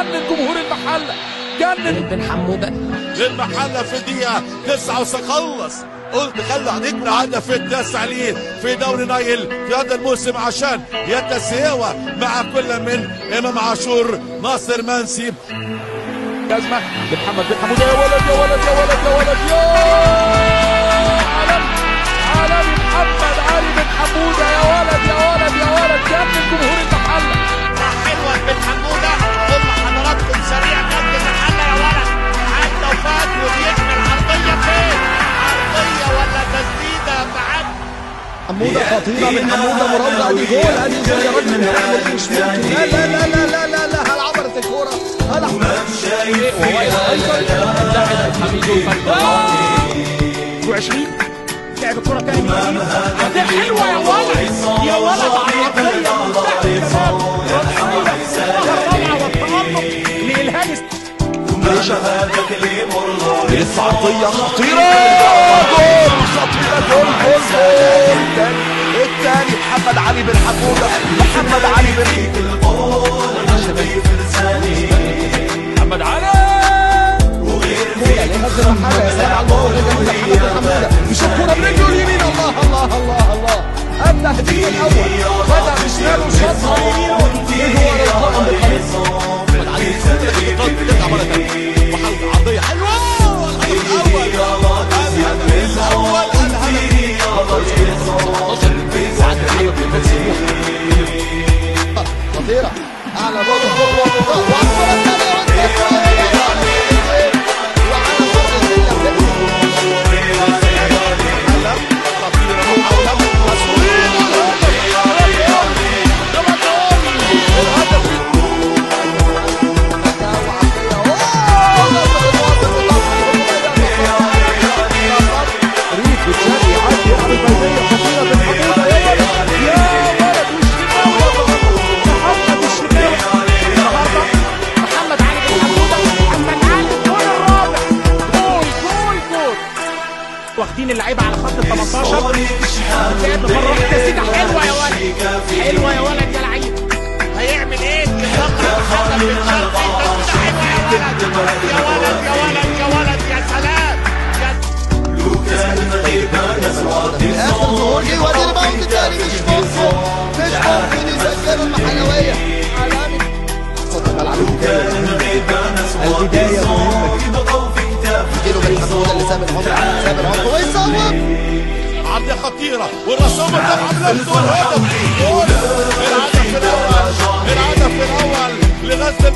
جنن جمهور المحله، جنن بن حموده للمحله في الدقيقه 9 خلص. قلت خلوا عليكم هدف التاسع ليه في دوري نايل في هذا الموسم عشان يتساوى مع كل من امام عاشور ناصر منسي. جزمه لمحمد بن حموده، يا ولد يا ولد يا ولد يا ولد يا عالمي عالمي محمد علي بن حموده، يا ولد يا ولد يا ولد، جنن جمهور المحله. حلوه بن حموده، قول لحضراتكم سريع جنب المحله يا ولد، عدى وفات وبيعمل عرضيه فين؟ عرضيه ولا تسديده بعد حموده خطيره من حموده مربع، ادي جول ادي جول يا راجل، مش ممكن. لا لا لا لا لا لا لا هل عبرت الكوره؟ هل عبرت اللاعب الحميد و20 لعب الكره تاني من جديد، حلوه يا ولد يا ولد، عرضيه والتألق لإلهام لسه عرضيه خطيره، جول خطيره، جول جول جول الثاني محمد علي بن حموده، محمد علي بن محمد علي مش الكرة برجله اليمين، الله الله الله الله، التهديد الاول بدا بشماله وشاطها يمينه جوه القائم بالقميص. محمد علي بترجع مره ثانيه وحاول عرضيه حلوه، الهدف الاول خطيره اعلى جول واخدين اللعيبه على خط ال 18 بتلعب مره واحده تسديده حلوه يا ولد، حلوه يا ولد يا لعيب، هيعمل ايه؟ بيطلع الحكم بالشرطي، تسديده حلوه يا ولد يا ولد يا ولد يا ولد، يا سلام اخر ظهور جه وادي الباوند الثاني، مش ممكن يسجلوا المحلويه. عالمي خط الملعب البدايه مهمه يجيله بن حموده اللي ساب العمر ويصوب عرضيه خطيره والرسام طبعا نفسه الهدف، جول الهدف الاول لغزل